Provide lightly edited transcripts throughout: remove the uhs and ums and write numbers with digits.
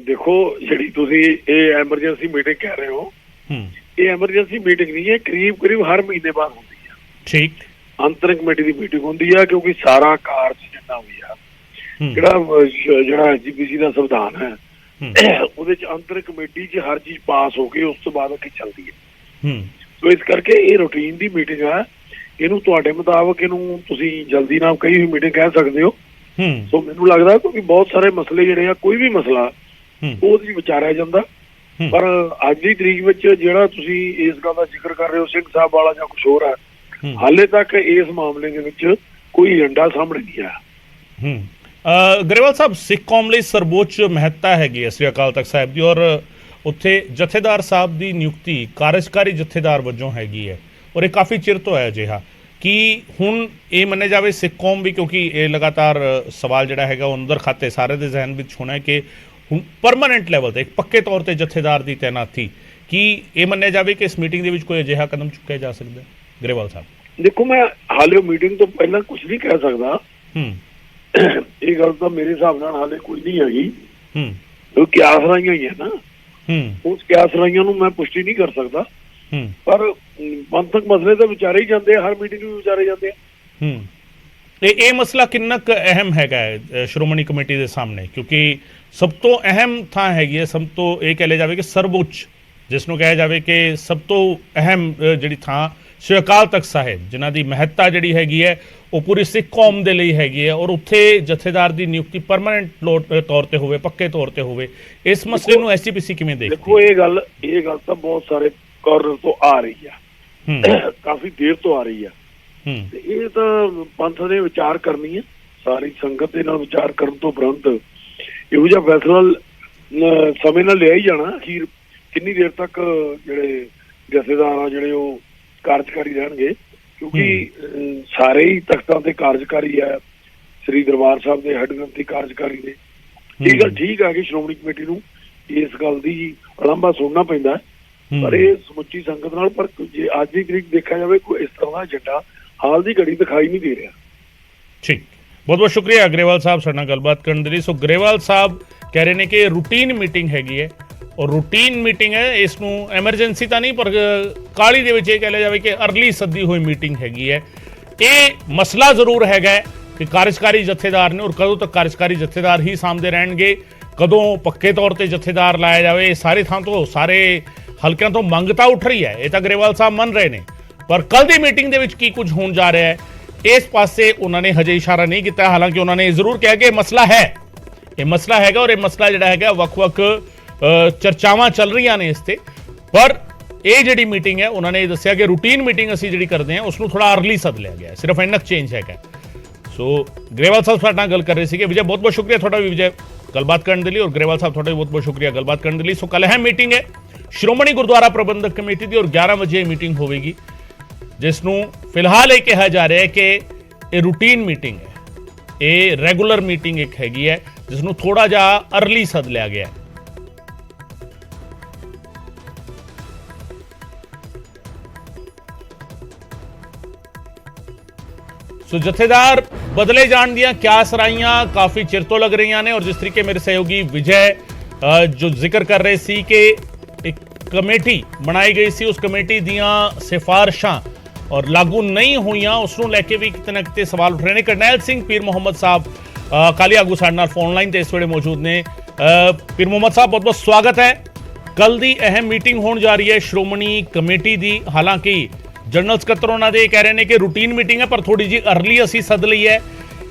देखो जी तुसी ये एमरजेंसी मीटिंग कह रहे हो, ये एमरजेंसी मीटिंग नहीं है, करीब करीब हर महीने बाद होती है। ठीक अंतर कमेटी की मीटिंग होती है क्योंकि सारा कारज जिन्ना हुई है ਜਿਹੜਾ ਐਸਜੀਪੀਸੀ ਦਾ ਸੰਵਿਧਾਨ ਹੈ ਉਹਦੇ ਚ ਅੰਤਰ ਕਮੇਟੀ ਚ ਹਰ ਚੀਜ਼ ਪਾਸ ਹੋ ਕੇ ਉਸ ਤੋਂ ਬਾਅਦ ਅੱਗੇ ਚੱਲਦੀ ਹੈ। ਸੋ ਇਸ ਕਰਕੇ ਇਹ ਰੂਟੀਨ ਦੀ ਮੀਟਿੰਗ ਹੈ, ਇਹਨੂੰ ਤੁਹਾਡੇ ਮੁਤਾਬਕ ਇਹਨੂੰ ਤੁਸੀਂ ਜਲਦੀ ਨਾਲ ਕਈ ਵੀ ਮੀਟਿੰਗ ਕਹਿ ਸਕਦੇ ਹੋ। ਸੋ ਮੈਨੂੰ ਲੱਗਦਾ ਕਿਉਂਕਿ ਬਹੁਤ ਸਾਰੇ ਮਸਲੇ ਜਿਹੜੇ ਆ ਕੋਈ ਵੀ ਮਸਲਾ ਉਹਦੀ ਵਿਚਾਰਿਆ ਜਾਂਦਾ, ਪਰ ਅੱਜ ਦੀ ਤਰੀਕ ਵਿੱਚ ਜਿਹੜਾ ਤੁਸੀਂ ਇਸ ਗੱਲ ਦਾ ਜ਼ਿਕਰ ਕਰ ਰਹੇ ਹੋ ਸਿੰਘ ਸਾਹਿਬ ਵਾਲਾ ਜਾਂ ਕੁਛ ਹੋਰ ਹੈ, ਹਾਲੇ ਤੱਕ ਇਸ ਮਾਮਲੇ ਦੇ ਵਿੱਚ ਕੋਈ ਏਜੰਡਾ ਸਾਹਮਣੇ ਨਹੀਂ ਆਇਆ। ਗਰੇਵਾਲ ਸਾਹਿਬ, ਸਿੱਖ ਕੌਮ ਲਈ ਸਰਵੋੱਚ ਮਹੱਤਤਾ ਹੈਗੀ ਹੈ ਸ੍ਰੀ ਅਕਾਲ ਤਖਤ ਸਾਹਿਬ ਦੀ, ਔਰ ਉੱਥੇ ਜਥੇਦਾਰ ਸਾਹਿਬ ਦੀ ਨਿਯੁਕਤੀ ਕਾਰਜਕਾਰੀ ਜਥੇਦਾਰ ਵਜੋਂ ਹੈਗੀ ਹੈ, ਔਰ ਇਹ ਕਾਫੀ ਚਿਰ ਤੋਂ ਹੈ ਅਜਿਹਾ ਕਿ ਹੁਣ ਇਹ ਮੰਨਿਆ ਜਾਵੇ ਸਿੱਖ ਕੌਮ ਵੀ, ਕਿਉਂਕਿ ਇਹ ਲਗਾਤਾਰ ਸਵਾਲ ਜਿਹੜਾ ਹੈਗਾ ਉਹ ਅੰਦਰ ਖਾਤੇ ਸਾਰੇ ਦੇ ਜ਼ਹਿਨ ਵਿੱਚ ਹੋਣਾ ਹੈ ਕਿ ਹੁਣ ਪਰਮਾਨੈਂਟ ਲੈਵਲ 'ਤੇ ਇੱਕ ਪੱਕੇ ਤੌਰ 'ਤੇ ਜਥੇਦਾਰ ਦੀ ਤੈਨਾਤੀ, ਕੀ ਇਹ ਮੰਨਿਆ ਜਾਵੇ ਕਿ ਇਸ ਮੀਟਿੰਗ ਦੇ ਵਿੱਚ ਕੋਈ ਅਜਿਹਾ ਕਦਮ ਚੁੱਕਿਆ ਜਾ ਸਕਦਾ? ਗਰੇਵਾਲ ਸਾਹਿਬ ਦੇਖੋ, ਮੈਂ ਹਾਲੇ ਮੀਟਿੰਗ ਤੋਂ ਪਹਿਲਾਂ ਕੁਝ ਨਹੀਂ ਕਹਿ ਸਕਦਾ। ਇਹ ਗੱਲ ਤਾਂ ਮੇਰੇ ਹਿਸਾਬ ਨਾਲ ਹਾਲੇ ਕੋਈ ਨਹੀਂ ਹੈਗੀ, ਕਿਉਂਕਿ ਕਿਆਸ ਰਾਈਆਂ ਹੀ ਹੈ ਨਾ, ਉਸ ਕਿਆਸ ਰਾਈਆਂ ਨੂੰ ਮੈਂ ਪੁਸ਼ਟੀ ਨਹੀਂ ਕਰ ਸਕਦਾ, ਪਰ ਪੰਥਕ ਮਸਲੇ ਤਾਂ ਵਿਚਾਰੇ ਹੀ ਜਾਂਦੇ ਆ, ਹਰ ਮੀਟਿੰਗ ਵੀ ਵਿਚਾਰੇ ਜਾਂਦੇ ਆ। ਇਹ ਮਸਲਾ ਕਿੰਨਾ ਕੁ ਅਹਿਮ ਹੈਗਾ ਹੈ ਸ਼੍ਰੋਮਣੀ ਕਮੇਟੀ ਦੇ ਸਾਹਮਣੇ, ਕਿਉਂਕਿ ਸਭ ਤੋਂ ਅਹਿਮ ਥਾਂ ਹੈਗੀ ਹੈ, ਸਭ ਤੋਂ ਇਹ ਕਹਿ ਲਿਆ ਜਾਵੇ ਕਿ ਸਰਵਉੱਚ, ਜਿਸ ਨੂੰ ਕਿਹਾ ਜਾਵੇ ਕਿ ਸਭ ਤੋਂ ਅਹਿਮ ਜਿਹੜੀ ਥਾਂ ਸ੍ਰੀ ਅਕਾਲ ਤਖਤ ਸਾਹਿਬ, ਜਿਨ੍ਹਾਂ ਦੀ ਮਹੱਤਤਾ ਜਿਹੜੀ ਹੈਗੀ ਹੈ ਉਹ ਪੂਰੀ ਸਿੱਖ ਕੌਮ ਦੇ ਲਈ ਹੈਗੀ ਹੈ, ਔਰ ਉੱਥੇ ਜਥੇਦਾਰ ਦੀ ਨਿਯੁਕਤੀ ਪਰਮਾਨੈਂਟ ਤੌਰ ਤੇ ਹੋਵੇ, ਪੱਕੇ ਤੌਰ ਤੇ ਹੋਵੇ, ਇਸ ਮਸਲੇ ਨੂੰ ਐਸਜੀਪੀਸੀ ਕਿਵੇਂ ਦੇਖਦੀ? ਦੇਖੋ, ਇਹ ਗੱਲ ਤਾਂ ਬਹੁਤ ਸਾਰੇ ਕਾਰਨਰ ਤੋਂ ਆ ਰਹੀ ਆ, ਕਾਫੀ ਦੇਰ ਤੋਂ ਆ ਰਹੀ ਆ, ਤੇ ਇਹ ਤਾਂ ਪੰਥ ਨੇ ਵਿਚਾਰ ਕਰਨੀ ਹੈ, ਸਾਰੀ ਸੰਗਤ ਦੇ ਨਾਲ ਵਿਚਾਰ ਕਰਨ ਤੋਂ ਉਪਰੰਤ ਇਹੋ ਜਿਹਾ ਫੈਸਲਾ ਸਮੇਂ ਨਾਲ ਲਿਆ ਹੀ ਜਾਣਾ। ਅਖੀਰ ਕਿੰਨੀ ਦੇਰ ਤੱਕ ਜਿਹੜੇ ਜਥੇਦਾਰ ਆ ਜਿਹੜੇ ਉਹ ਕਾਰਜਕਾਰੀ ਰਹਿਣਗੇ, ਕਿਉਂਕਿ ਸਾਰੇ ਹੀ ਤਖਤਾਂ ਤੇ ਕਾਰਜਕਾਰੀ ਹੈ, ਸ੍ਰੀ ਦਰਬਾਰ ਸਾਹਿਬ ਦੇ ਹੈੱਡ ਗ੍ਰੰਥੀ ਕਾਰਜਕਾਰੀ ਨੇ। ਇਹ ਗੱਲ ਠੀਕ ਹੈ ਕਿ ਸ਼੍ਰੋਮਣੀ ਕਮੇਟੀ ਨੂੰ ਇਸ ਗੱਲ ਦੀ ਉਲੰਭਾ ਸੁਣਨਾ ਪੈਂਦਾ, ਪਰ ਇਹ ਸਮੁੱਚੀ ਸੰਗਤ ਨਾਲ, ਪਰ ਜੇ ਅੱਜ ਦੀ ਤਰੀਕ ਦੇਖਿਆ ਜਾਵੇ ਕੋਈ ਇਸ ਤਰ੍ਹਾਂ ਦਾ ਏਜੰਡਾ ਹਾਲ ਦੀ ਘੜੀ ਦਿਖਾਈ ਨਹੀਂ ਦੇ ਰਿਹਾ। ਠੀਕ, ਬਹੁਤ ਬਹੁਤ ਸ਼ੁਕਰੀਆ ਗਰੇਵਾਲ ਸਾਹਿਬ ਸਾਡੇ ਨਾਲ ਗੱਲਬਾਤ ਕਰਨ ਦੇ ਲਈ। ਸੋ ਗਰੇਵਾਲ ਸਾਹਿਬ ਕਹਿ ਰਹੇ ਨੇ ਕਿ ਰੂਟੀਨ ਮੀਟਿੰਗ ਹੈਗੀ ਹੈ, ਔਰ ਰੂਟੀਨ ਮੀਟਿੰਗ ਹੈ, ਇਸ ਨੂੰ ਐਮਰਜੈਂਸੀ ਤਾਂ ਨਹੀਂ, ਪਰ ਕਾਹਲੀ ਦੇ ਵਿੱਚ ਇਹ ਕਹਿ ਲਿਆ ਜਾਵੇ ਕਿ ਅਰਲੀ ਸੱਦੀ ਹੋਈ ਮੀਟਿੰਗ ਹੈਗੀ ਹੈ। ਇਹ ਮਸਲਾ ਜ਼ਰੂਰ ਹੈਗਾ ਕਿ ਕਾਰਜਕਾਰੀ ਜਥੇਦਾਰ ਨੇ, ਔਰ ਕਦੋਂ ਤੱਕ ਕਾਰਜਕਾਰੀ ਜਥੇਦਾਰ ਹੀ ਸਾਹਮਣੇ ਰਹਿਣਗੇ, ਕਦੋਂ ਪੱਕੇ ਤੌਰ ਤੇ ਜਥੇਦਾਰ ਲਾਇਆ ਜਾਵੇ। ਸਾਰੇ ਥਾਂ ਤੋਂ, ਸਾਰੇ ਹਲਕਿਆਂ ਤੋਂ ਮੰਗ ਤਾਂ ਉੱਠ ਰਹੀ ਹੈ, ਇਹ ਤਾਂ ਗਰੇਵਾਲ ਸਾਹਿਬ ਮੰਨ ਰਹੇ ਨੇ, ਪਰ ਕੱਲ ਦੀ ਮੀਟਿੰਗ ਦੇ ਵਿੱਚ ਕੀ ਕੁਝ ਹੋਣ ਜਾ ਰਿਹਾ ਹੈ ਇਸ ਪਾਸੇ ਉਹਨਾਂ ਨੇ ਹਜੇ ਇਸ਼ਾਰਾ ਨਹੀਂ ਕੀਤਾ। ਹਾਲਾਂਕਿ ਉਹਨਾਂ ਨੇ ਇਹ ਜ਼ਰੂਰ ਕਿਹਾ ਕਿ ਇਹ ਮਸਲਾ ਹੈ, ਇਹ ਮਸਲਾ ਹੈਗਾ, ਔਰ ਇਹ ਮਸਲਾ ਜਿਹੜਾ ਹੈਗਾ ਵੱਖ-ਵੱਖ ਚਰਚਾਵਾਂ ਚੱਲ ਰਹੀਆਂ ਨੇ ਇਸ ਤੇ, ਪਰ ਇਹ ਜਿਹੜੀ ਮੀਟਿੰਗ ਹੈ ਉਹਨਾਂ ਨੇ ਇਹ ਦੱਸਿਆ ਕਿ ਰੂਟੀਨ ਮੀਟਿੰਗ ਅਸੀਂ ਜਿਹੜੀ ਕਰਦੇ ਹਾਂ ਉਸ ਨੂੰ ਥੋੜਾ ਅਰਲੀ ਸੱਦ ਲਿਆ ਗਿਆ, ਸਿਰਫ ਇੰਨਾ ਚੇਂਜ ਹੈਗਾ। ਸੋ ਗਰੇਵਾਲ ਸਾਹਿਬ ਸਾਡੇ ਨਾਲ ਗੱਲ ਕਰ ਰਹੇ ਸੀਗੇ। ਵਿਜੇ, ਬਹੁਤ ਬਹੁਤ ਸ਼ੁਕਰੀਆ ਤੁਹਾਡਾ ਵੀ ਵਿਜੇ ਗੱਲਬਾਤ ਕਰਨ ਦੇ ਲਈ, ਔਰ ਗਰੇਵਾਲ ਸਾਹਿਬ ਤੁਹਾਡਾ ਵੀ ਬਹੁਤ ਬਹੁਤ ਸ਼ੁਕਰੀਆ ਗੱਲਬਾਤ ਕਰਨ ਦੇ ਲਈ। ਸੋ ਕੱਲ੍ਹ ਅਹਿਮ ਮੀਟਿੰਗ ਹੈ ਸ਼੍ਰੋਮਣੀ ਗੁਰਦੁਆਰਾ ਪ੍ਰਬੰਧਕ ਕਮੇਟੀ ਦੀ, ਔਰ 11 ਵਜੇ ਮੀਟਿੰਗ ਹੋਵੇਗੀ, ਜਿਸ ਨੂੰ ਫਿਲਹਾਲ ਇਹ ਕਿਹਾ ਜਾ ਰਿਹਾ ਹੈ ਕਿ ਇਹ ਰੂਟੀਨ ਮੀਟਿੰਗ ਹੈ, ਇਹ ਰੈਗੂਲਰ ਮੀਟਿੰਗ ਇੱਕ ਹੈਗੀ ਹੈ, ਜਿਸ ਨੂੰ ਥੋੜਾ ਜਿਹਾ ਅਰਲੀ ਸੱਦ ਲਿਆ ਗਿਆ ਹੈ। ਸੋ ਜਥੇਦਾਰ ਬਦਲੇ ਜਾਣ ਦੀਆਂ ਕਿਆਸ ਰਾਈਆਂ ਕਾਫੀ ਚਿਰ ਤੋਂ ਲੱਗ ਰਹੀਆਂ ਨੇ, ਔਰ ਜਿਸ ਤਰੀਕੇ ਮੇਰੇ ਸਹਿਯੋਗੀ ਵਿਜੇ ਜੋ ਜ਼ਿਕਰ ਕਰ ਰਹੇ ਸੀ ਕਿ ਇੱਕ ਕਮੇਟੀ ਬਣਾਈ ਗਈ ਸੀ, ਉਸ ਕਮੇਟੀ ਦੀਆਂ ਸਿਫਾਰਿਸ਼ਾਂ ਔਰ ਲਾਗੂ ਨਹੀਂ ਹੋਈਆਂ, ਉਸ ਨੂੰ ਲੈ ਕੇ ਵੀ ਕਿਤੇ ਨਾ ਕਿਤੇ ਸਵਾਲ ਉੱਠ ਰਹੇ ਨੇ। ਕਰਨੈਲ ਸਿੰਘ ਪੀਰ ਮੁਹੰਮਦ ਸਾਹਿਬ ਅਕਾਲੀ ਆਗੂ ਸਾਡੇ ਨਾਲ ਫੋਨ ਲਾਈਨ ਤੇ ਇਸ ਵੇਲੇ ਮੌਜੂਦ ਨੇ। ਪੀਰ ਮੁਹੰਮਦ ਸਾਹਿਬ, ਬਹੁਤ ਬਹੁਤ ਸਵਾਗਤ ਹੈ। ਕੱਲ ਦੀ ਅਹਿਮ ਮੀਟਿੰਗ ਹੋਣ ਜਾ ਰਹੀ ਹੈ ਸ਼੍ਰੋਮਣੀ ਕਮੇਟੀ ਦੀ, ਹਾਲਾਂਕਿ ਜਨਰਲ ਸਕੱਤਰ ਉਹਨਾਂ ਦੇ ਕਹਿ ਰਹੇ ਨੇ ਕਿ ਰੂਟੀਨ ਮੀਟਿੰਗ ਹੈ, ਪਰ ਥੋੜੀ ਜਿਹੀ ਅਰਲੀ ਅਸੀਂ ਸੱਦ ਲਈ ਹੈ।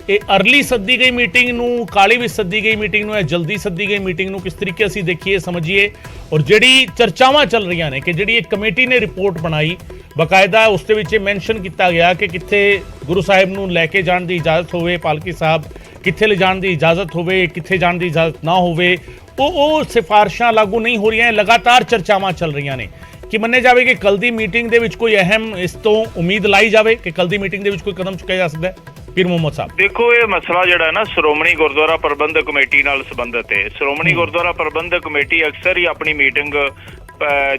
ਇਹ ਅਰਲੀ ਸੱਦੀ ਗਈ ਮੀਟਿੰਗ ਨੂੰ, ਕਾਲੀ ਵਿੱਚ ਸੱਦੀ ਗਈ ਮੀਟਿੰਗ ਨੂੰ, ਇਹ ਜਲਦੀ ਸੱਦੀ ਗਈ ਮੀਟਿੰਗ ਨੂੰ ਕਿਸ ਤਰੀਕੇ ਅਸੀਂ ਦੇਖੀਏ, ਸਮਝੀਏ, ਔਰ ਜਿਹੜੀ ਚਰਚਾਵਾਂ ਚੱਲ ਰਹੀਆਂ ਨੇ ਕਿ ਜਿਹੜੀ ਇੱਕ ਕਮੇਟੀ ਨੇ ਰਿਪੋਰਟ ਬਣਾਈ ਬਕਾਇਦਾ, ਉਸ ਦੇ ਵਿੱਚ ਮੈਂਸ਼ਨ ਕੀਤਾ ਗਿਆ ਕਿ ਕਿੱਥੇ ਗੁਰੂ ਸਾਹਿਬ ਨੂੰ ਲੈ ਕੇ ਜਾਣ ਦੀ ਇਜਾਜ਼ਤ ਹੋਵੇ, ਪਾਲਕੀ ਸਾਹਿਬ ਕਿੱਥੇ ਲਿਜਾਣ ਦੀ ਇਜਾਜ਼ਤ ਹੋਵੇ, ਕਿੱਥੇ ਜਾਣ ਦੀ ਇਜਾਜ਼ਤ ਨਾ ਹੋਵੇ, ਉਹ ਸਿਫਾਰਿਸ਼ਾਂ ਲਾਗੂ ਨਹੀਂ ਹੋ ਰਹੀਆਂ। ਲਗਾਤਾਰ ਚਰਚਾਵਾਂ ਚੱਲ ਰਹੀਆਂ ਨੇ ਕਿ ਮੰਨਿਆ ਜਾਵੇ ਕਿ ਕੱਲ ਦੀ ਮੀਟਿੰਗ ਦੇ ਵਿੱਚ ਕੋਈ ਅਹਿਮ ਇਸ ਤੋਂ ਉਮੀਦ ਲਾਈ ਜਾਵੇ ਕਿ ਕੱਲ ਦੀ ਮੀਟਿੰਗ ਦੇ ਵਿੱਚ ਕੋਈ ਕਦਮ ਚੁੱਕਿਆ ਜਾ ਸਕਦਾ ਹੈ। ਪੀਰ ਮੁਹੰਮਦ ਸਾਹਿਬ, ਦੇਖੋ, ਇਹ ਮਸਲਾ ਜਿਹੜਾ ਨਾ ਸ਼੍ਰੋਮਣੀ ਗੁਰਦੁਆਰਾ ਪ੍ਰਬੰਧਕ ਕਮੇਟੀ ਨਾਲ ਸੰਬੰਧਿਤ ਹੈ। ਸ਼੍ਰੋਮਣੀ ਗੁਰਦੁਆਰਾ ਪ੍ਰਬੰਧਕ ਕਮੇਟੀ ਅਕਸਰ ਹੀ ਆਪਣੀ ਮੀਟਿੰਗ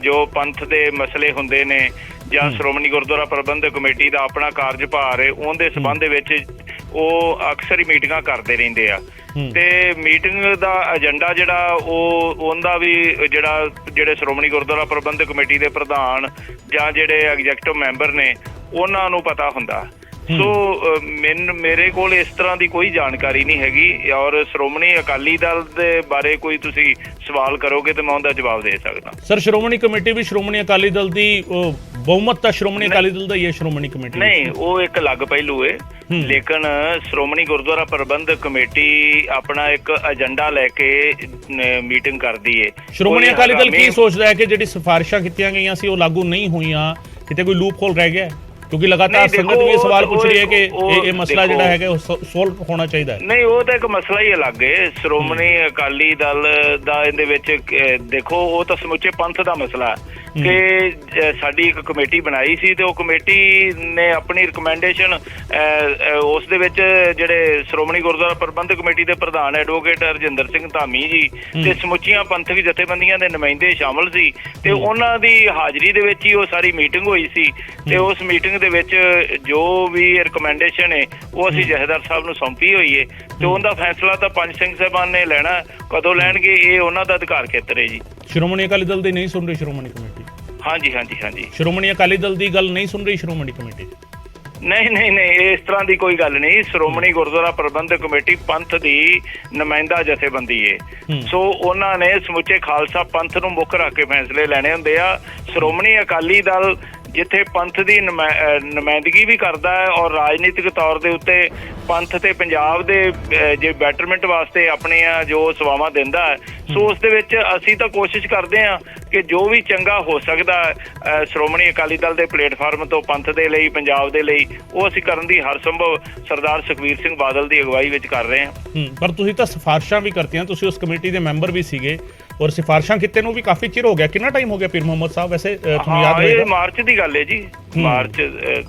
ਜੋ ਪੰਥ ਦੇ ਮਸਲੇ ਹੁੰਦੇ ਨੇ ਜਾਂ ਸ਼੍ਰੋਮਣੀ ਗੁਰਦੁਆਰਾ ਪ੍ਰਬੰਧਕ ਕਮੇਟੀ ਦਾ ਆਪਣਾ ਕਾਰਜਭਾਰ ਹੈ, ਉਹਦੇ ਸੰਬੰਧ ਦੇ ਵਿੱਚ ਉਹ ਅਕਸਰ ਹੀ ਮੀਟਿੰਗਾਂ ਕਰਦੇ ਰਹਿੰਦੇ ਆ। ਤੇ ਮੀਟਿੰਗ ਦਾ ਏਜੰਡਾ ਜਿਹੜਾ ਉਹਦਾ ਵੀ ਜਿਹੜੇ ਸ਼੍ਰੋਮਣੀ ਗੁਰਦੁਆਰਾ ਪ੍ਰਬੰਧਕ ਕਮੇਟੀ ਦੇ ਪ੍ਰਧਾਨ ਜਾਂ ਜਿਹੜੇ ਐਗਜ਼ੈਕਟਿਵ ਮੈਂਬਰ ਨੇ ਉਹਨਾਂ ਨੂੰ ਪਤਾ ਹੁੰਦਾ। ਸੋ ਮੇਰੇ ਕੋਲ ਇਸ ਤਰ੍ਹਾਂ ਦੀ ਕੋਈ ਜਾਣਕਾਰੀ ਨਹੀਂ ਹੈਗੀ, ਔਰ ਸ਼੍ਰੋਮਣੀ ਅਕਾਲੀ ਦਲ ਦੇ ਬਾਰੇ ਕੋਈ ਤੁਸੀਂ ਸਵਾਲ ਕਰੋਗੇ ਤੇ ਮੈਂ ਉਹਦਾ ਜਵਾਬ ਦੇ ਸਕਦਾ। ਸਰ, ਸ਼੍ਰੋਮਣੀ ਕਮੇਟੀ ਵੀ ਸ਼੍ਰੋਮਣੀ ਅਕਾਲੀ ਦਲ ਦੀ ਬਹੁਮਤ ਤਾਂ ਸ਼੍ਰੋਮਣੀ ਅਕਾਲੀ ਦਲ ਦਾ ਹੀ ਹੈ। ਸ਼੍ਰੋਮਣੀ ਕਮੇਟੀ ਨਹੀਂ, ਉਹ ਇੱਕ ਅਲੱਗ ਪਹਿਲੂ ਹੈ, ਲੇਕਿਨ ਸ਼੍ਰੋਮਣੀ ਗੁਰਦੁਆਰਾ ਪ੍ਰਬੰਧਕ ਕਮੇਟੀ ਆਪਣਾ ਇੱਕ ਏਜੰਡਾ ਲੈ ਕੇ ਮੀਟਿੰਗ ਕਰਦੀ ਹੈ। ਸ਼੍ਰੋਮਣੀ ਅਕਾਲੀ ਦਲ ਕੀ ਸੋਚਦਾ ਹੈ ਕਿ ਜਿਹੜੀ ਸਿਫਾਰਿਸ਼ਾਂ ਕੀਤੀਆਂ ਗਈਆਂ ਸੀ ਉਹ ਲਾਗੂ ਨਹੀਂ ਹੋਈਆਂ, ਕਿਤੇ ਕੋਈ ਲੂਪ ਹੋਲ ਰਹਿ ਗਿਆ? ਕਿਉਂਕਿ ਲਗਾਤਾਰ ਸੰਗਤ ਵੀ ਇਹ ਸਵਾਲ ਪੁੱਛ ਰਹੀ ਹੈ ਕਿ ਇਹ ਮਸਲਾ ਜਿਹੜਾ ਹੈਗਾ ਉਹ ਸੋਲਵ ਹੋਣਾ ਚਾਹੀਦਾ ਹੈ। ਨਹੀਂ, ਉਹ ਤਾਂ ਇੱਕ ਮਸਲਾ ਹੀ ਅਲੱਗ ਹੈ। ਸ਼੍ਰੋਮਣੀ ਅਕਾਲੀ ਦਲ ਦਾ ਇਹਦੇ ਵਿੱਚ ਦੇਖੋ, ਉਹ ਤਾਂ ਸਮੁੱਚੇ ਪੰਥ ਦਾ ਮਸਲਾ ਕਿ ਸਾਡੀ ਇੱਕ ਕਮੇਟੀ ਬਣਾਈ ਸੀ ਤੇ ਉਹ ਕਮੇਟੀ ਨੇ ਆਪਣੀ ਰਿਕਮੈਂਡੇਸ਼ਨ ਉਸ ਦੇ ਵਿੱਚ ਜਿਹੜੇ ਸ਼੍ਰੋਮਣੀ ਗੁਰਦੁਆਰਾ ਪ੍ਰਬੰਧਕ ਕਮੇਟੀ ਦੇ ਪ੍ਰਧਾਨ ਐਡਵੋਕੇਟ ਰਜਿੰਦਰ ਸਿੰਘ ਧਾਮੀ ਜੀ ਤੇ ਸਮੁੱਚੀਆਂ ਪੰਥਕ ਜਥੇਬੰਦੀਆਂ ਦੇ ਨੁਮਾਇੰਦੇ ਸ਼ਾਮਲ ਸੀ ਤੇ ਉਹਨਾਂ ਦੀ ਹਾਜ਼ਰੀ ਦੇ ਵਿੱਚ ਹੀ ਉਹ ਸਾਰੀ ਮੀਟਿੰਗ ਹੋਈ ਸੀ। ਤੇ ਉਸ ਮੀਟਿੰਗ ਦੇ ਵਿੱਚ ਜੋ ਵੀ ਰਿਕਮੈਂਡੇਸ਼ਨ ਹੈ ਉਹ ਅਸੀਂ ਜਥੇਦਾਰ ਸਾਹਿਬ ਨੂੰ ਸੌਂਪੀ ਹੋਈ ਹੈ ਤੇ ਉਹਦਾ ਫੈਸਲਾ ਤਾਂ ਪੰਜ ਸਿੰਘ ਸਾਹਿਬਾਨ ਨੇ ਲੈਣਾ, ਕਦੋਂ ਲੈਣਗੇ ਇਹ ਉਹਨਾਂ ਦਾ ਅਧਿਕਾਰ ਖੇਤਰ ਹੈ ਜੀ। ਸ਼੍ਰੋਮਣੀ ਅਕਾਲੀ ਦਲ ਦੀ ਨਹੀਂ ਸੁਣ ਰਹੀ ਸ਼੍ਰੋਮਣੀ ਕਮੇਟੀ? ਹਾਂਜੀ। ਸ਼੍ਰੋਮਣੀ ਅਕਾਲੀ ਦਲ ਦੀ ਗੱਲ ਨਹੀਂ ਸੁਣ ਰਹੀ ਸ਼੍ਰੋਮਣੀ ਕਮੇਟੀ? ਨਹੀਂ, ਇਸ ਤਰ੍ਹਾਂ ਦੀ ਕੋਈ ਗੱਲ ਨਹੀਂ। ਸ਼੍ਰੋਮਣੀ ਗੁਰਦੁਆਰਾ ਪ੍ਰਬੰਧਕ ਕਮੇਟੀ ਪੰਥ ਦੀ ਨੁਮਾਇੰਦਾ ਜਥੇਬੰਦੀ ਹੈ, ਸੋ ਉਹਨਾਂ ਨੇ ਸਮੁੱਚੇ ਖਾਲਸਾ ਪੰਥ ਨੂੰ ਮੁੱਖ ਰੱਖ ਕੇ ਫੈਸਲੇ ਲੈਣੇ ਹੁੰਦੇ ਆ। ਸ਼੍ਰੋਮਣੀ ਅਕਾਲੀ ਦਲ ਜਿੱਥੇ ਪੰਥ ਦੀ ਨੁਮਾਇੰਦਗੀ ਵੀ ਕਰਦਾ ਹੈ ਔਰ ਰਾਜਨੀਤਿਕ ਤੌਰ ਦੇ ਉੱਤੇ ਪੰਥ ਤੇ ਪੰਜਾਬ ਦੇ ਜੇ ਬੈਟਰਮੈਂਟ ਵਾਸਤੇ ਆਪਣੀਆਂ ਜੋ ਸੇਵਾਵਾਂ ਦਿੰਦਾ ਹੈ, ਸੋ ਉਸ ਦੇ ਵਿੱਚ ਅਸੀਂ ਤਾਂ ਕੋਸ਼ਿਸ਼ ਕਰਦੇ ਹਾਂ ਕਿ ਜੋ ਵੀ ਚੰਗਾ ਹੋ ਸਕਦਾ ਸ਼੍ਰੋਮਣੀ ਅਕਾਲੀ ਦਲ ਦੇ ਪਲੇਟਫਾਰਮ ਤੋਂ ਪੰਥ ਦੇ ਲਈ, ਪੰਜਾਬ ਦੇ ਲਈ, ਉਹ ਅਸੀਂ ਕਰਨ ਦੀ ਹਰ ਸੰਭਵ ਸਰਦਾਰ ਸੁਖਬੀਰ ਸਿੰਘ ਬਾਦਲ ਦੀ ਅਗਵਾਈ ਵਿੱਚ ਕਰ ਰਹੇ ਹਾਂ। ਪਰ ਤੁਸੀਂ ਤਾਂ ਸਿਫਾਰਿਸ਼ਾਂ ਵੀ ਕਰਤੀਆਂ, ਤੁਸੀਂ ਉਸ ਕਮੇਟੀ ਦੇ ਮੈਂਬਰ ਵੀ ਸੀਗੇ ਔਰ ਸਿਫਾਰਿਸ਼ਾਂ ਕੀਤੇ ਨੂੰ ਵੀ ਕਾਫੀ ਚਿਰ ਹੋ ਗਿਆ। ਕਿੰਨਾ ਟਾਈਮ ਹੋ ਗਿਆ ਪੀਰ ਮੁਹੰਮਦ ਸਾਹਿਬ? ਵੈਸੇ ਤੁਹਾਨੂੰ ਯਾਦ ਹੋਏਗਾ, ਇਹ ਮਾਰਚ ਦੀ ਗੱਲ ਹੈ ਜੀ। ਮਾਰਚ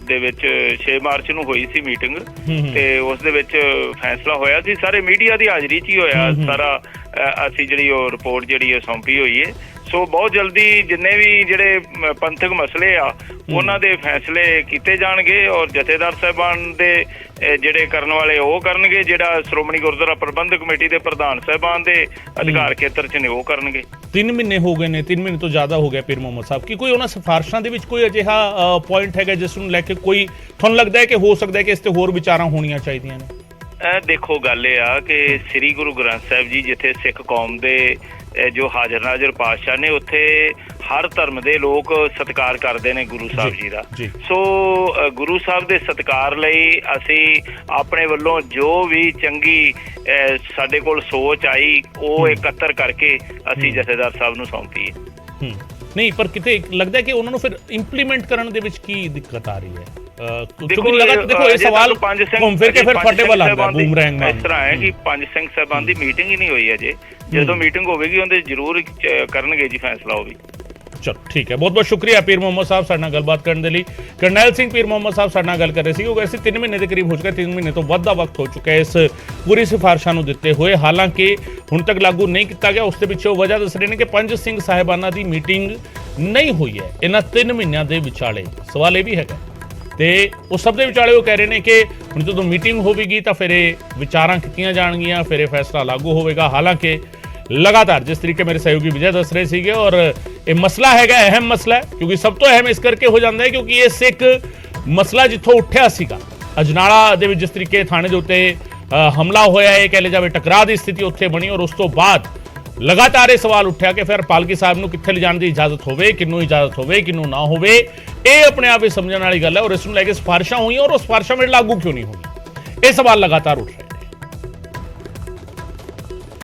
ਦੇ ਵਿੱਚ 6 ਮਾਰਚ ਨੂੰ ਹੋਈ ਸੀ ਮੀਟਿੰਗ ਤੇ ਉਸ ਦੇ ਵਿੱਚ ਫੈਸਲਾ ਹੋਇਆ ਸੀ, ਸਾਰੇ ਮੀਡੀਆ ਦੀ ਹਾਜ਼ਰੀ 'ਚ ਹੀ ਹੋਇਆ ਸਾਰਾ। ਅਸੀਂ ਜਿਹੜੀ ਉਹ ਰਿਪੋਰਟ ਜਿਹੜੀ ਉਹ ਸੌਂਪੀ ਹੋਈ ਹੈ। ਸੋ ਬਹੁਤ ਜਲਦੀ ਜਿੰਨੇ ਵੀ ਜਿਹੜੇ ਪੰਥਕ ਮਸਲੇ ਆ ਉਹਨਾਂ ਦੇ ਫੈਸਲੇ ਕੀਤੇ ਜਾਣਗੇ ਔਰ ਜਥੇਦਾਰ ਸਾਹਿਬਾਨ ਦੇ ਜਿਹੜੇ ਕਰਨ ਵਾਲੇ ਉਹ ਕਰਨਗੇ, ਜਿਹੜਾ ਸ਼੍ਰੋਮਣੀ ਗੁਰਦੁਆਰਾ ਪ੍ਰਬੰਧਕ ਕਮੇਟੀ ਦੇ ਪ੍ਰਧਾਨ ਸਾਹਿਬਾਨ ਦੇ ਅਧਿਕਾਰ ਖੇਤਰ 'ਚ ਨੇ ਉਹ ਕਰਨਗੇ। 3 ਮਹੀਨੇ ਹੋ ਗਏ ਨੇ, 3 ਮਹੀਨੇ ਤੋਂ ਜ਼ਿਆਦਾ ਹੋ ਗਿਆ ਪੀਰ ਮੁਹੰਮਦ ਸਾਹਿਬ। ਕੀ ਕੋਈ ਉਹਨਾਂ ਸਿਫਾਰਿਸ਼ਾਂ ਦੇ ਵਿੱਚ ਕੋਈ ਅਜਿਹਾ ਪੁਆਇੰਟ ਹੈਗਾ ਜਿਸ ਨੂੰ ਲੈ ਕੇ ਕੋਈ ਤੁਹਾਨੂੰ ਲੱਗਦਾ ਹੈ ਕਿ ਹੋ ਸਕਦਾ ਹੈ ਕਿ ਇਸ ਤੇ ਹੋਰ ਵਿਚਾਰਾਂ ਹੋਣੀਆਂ ਚਾਹੀਦੀਆਂ ਨੇ? ਦੇਖੋ, ਗੱਲ ਇਹ ਆ ਕਿ ਸ੍ਰੀ ਗੁਰੂ ਗ੍ਰੰਥ ਸਾਹਿਬ ਜੀ ਜਿੱਥੇ ਸਿੱਖ ਕੌਮ ਦੇ ਜੋ ਹਾਜ਼ਰ ਨਾਜ਼ਰ ਪਾਤਸ਼ਾਹ ਨੇ, ਉੱਥੇ ਹਰ ਧਰਮ ਦੇ ਲੋਕ ਸਤਿਕਾਰ ਕਰਦੇ ਨੇ ਗੁਰੂ ਸਾਹਿਬ ਜੀ ਦਾ। ਸੋ ਗੁਰੂ ਸਾਹਿਬ ਦੇ ਸਤਿਕਾਰ ਲਈ ਅਸੀਂ ਆਪਣੇ ਵੱਲੋਂ ਜੋ ਵੀ ਚੰਗੀ ਸਾਡੇ ਕੋਲ ਸੋਚ ਆਈ ਉਹ ਇਕੱਤਰ ਕਰਕੇ ਅਸੀਂ ਜਥੇਦਾਰ ਸਾਹਿਬ ਨੂੰ ਸੌਂਪੀ ਹੈ। ਨਹੀਂ, ਪਰ ਕਿਤੇ ਲੱਗਦਾ ਕਿ ਉਹਨਾਂ ਨੂੰ ਫਿਰ ਇੰਪਲੀਮੈਂਟ ਕਰਨ ਦੇ ਵਿੱਚ ਕੀ ਦਿੱਕਤ ਆ ਰਹੀ ਹੈ? ਦੇਖੋ ਇਹ ਸਵਾਲ ਘੁੰਮ ਫਿਰ ਕੇ ਫਿਰ ਤੁਹਾਡੇ ਵੱਲ ਆਉਂਦਾ ਬੂਮਰੈਂਗ ਨਾਲ। ਇਸ ਤਰ੍ਹਾਂ ਹੈ ਕਿ ਪੰਜ ਸਿੰਘ ਸਾਹਿਬਾਨ ਦੀ ਮੀਟਿੰਗ ਹੀ ਨਹੀਂ ਹੋਈ ਅਜੇ। ਜਦੋਂ ਮੀਟਿੰਗ ਹੋਵੇਗੀ ਉਹਦੇ ਜ਼ਰੂਰ ਕਰਨਗੇ ਜੀ ਫੈਸਲਾ ਉਹ ਵੀ। ਚਲੋ ਠੀਕ ਹੈ, ਬਹੁਤ ਬਹੁਤ ਸ਼ੁਕਰੀਆ ਪੀਰ ਮੁਹੰਮਦ ਸਾਹਿਬ ਸਾਡੇ ਨਾਲ ਗੱਲਬਾਤ ਕਰਨ ਦੇ ਲਈ। ਕਰਨੈਲ ਸਿੰਘ ਪੀਰ ਮੁਹੰਮਦ ਸਾਹਿਬ ਸਾਡੇ ਨਾਲ ਗੱਲ ਕਰ ਰਹੇ ਸੀ। ਉਹ ਵੈਸੇ 3 ਮਹੀਨੇ ਦੇ ਕਰੀਬ ਹੋ ਚੁੱਕਾ, 3 ਮਹੀਨੇ ਤੋਂ ਵੱਧ ਦਾ ਵਕਤ ਹੋ ਚੁੱਕਾ ਇਸ ਪੂਰੀ ਸਿਫਾਰਿਸ਼ਾਂ ਨੂੰ ਦਿੱਤੇ ਹੋਏ। ਹਾਲਾਂਕਿ ਹੁਣ ਤੱਕ ਲਾਗੂ ਨਹੀਂ ਕੀਤਾ ਗਿਆ। ਉਸ ਦੇ ਪਿੱਛੇ ਵਜ੍ਹਾ ਦੱਸ ਰਹੇ ਨੇ ਕਿ ਪੰਜ ਸਿੰਘ ਸਾਹਿਬਾਨਾਂ ਦੀ ਮੀਟਿੰਗ ਨਹੀਂ ਹੋਈ ਹੈ ਇਹਨਾਂ 3 ਮਹੀਨਿਆਂ ਦੇ ਵਿਚਾਲੇ। ਸਵਾਲ ਇਹ ਵੀ ਹੈਗਾ ਤੇ ਉਸ ਸਭ ਦੇ ਵਿਚਾਲੇ ਉਹ ਕਹਿ ਰਹੇ ਨੇ ਕਿ ਹੁਣ ਜਦੋਂ ਮੀਟਿੰਗ ਹੋਵੇਗੀ ਤਾਂ ਫਿਰ ਇਹ ਵਿਚਾਰਾਂ ਕੀਤੀਆਂ ਜਾਣਗੀਆਂ, ਫਿਰ ਇਹ ਫੈਸਲਾ ਲਾਗੂ ਹੋਵੇਗਾ। ਹਾਲਾਂਕਿ ਲਗਾਤਾਰ ਜਿਸ ਤਰੀਕੇ ਮੇਰੇ ਸਹਿਯੋਗੀ ਵਿਜੇ ਦੱਸ ਰਹੇ ਸੀਗੇ, ਔਰ ਇਹ ਮਸਲਾ ਹੈਗਾ ਅਹਿਮ ਮਸਲਾ ਹੈ, ਕਿਉਂਕਿ ਸਭ ਤੋਂ ਅਹਿਮ ਇਸ ਕਰਕੇ ਹੋ ਜਾਂਦਾ ਹੈ ਕਿਉਂਕਿ ਇਹ ਸਿੱਖ ਮਸਲਾ ਜਿੱਥੋਂ ਉੱਠਿਆ ਸੀਗਾ ਅਜਨਾਲਾ ਦੇ ਵਿੱਚ, ਜਿਸ ਤਰੀਕੇ ਥਾਣੇ ਦੇ ਉੱਤੇ ਹਮਲਾ ਹੋਇਆ, ਇਹ ਕਹਿ ਲਿਆ ਜਾਵੇ ਟਕਰਾਅ ਦੀ ਸਥਿਤੀ ਉੱਥੇ ਬਣੀ, ਔਰ ਉਸ ਤੋਂ ਬਾਅਦ ਲਗਾਤਾਰ ਇਹ ਸਵਾਲ ਉੱਠਿਆ ਕਿ ਫਿਰ ਪਾਲਕੀ ਸਾਹਿਬ ਨੂੰ ਕਿੱਥੇ ਲਿਜਾਣ ਦੀ ਇਜਾਜ਼ਤ ਹੋਵੇ, ਕਿਹਨੂੰ ਇਜਾਜ਼ਤ ਹੋਵੇ, ਕਿਹਨੂੰ ਨਾ ਹੋਵੇ। ਇਹ ਆਪਣੇ ਆਪ ਹੀ ਸਮਝਣ ਵਾਲੀ ਗੱਲ ਹੈ ਔਰ ਇਸ ਨੂੰ ਲੈ ਕੇ ਸਿਫਾਰਿਸ਼ਾਂ ਹੋਈਆਂ ਔਰ ਉਹ ਸਿਫਾਰਿਸ਼ਾਂ ਵਿੱਚ ਲਾਗੂ ਕਿਉਂ ਨਹੀਂ ਹੋਈਆਂ, ਇਹ ਸਵਾਲ ਲਗਾਤਾਰ ਉੱਠ ਰਿਹਾ।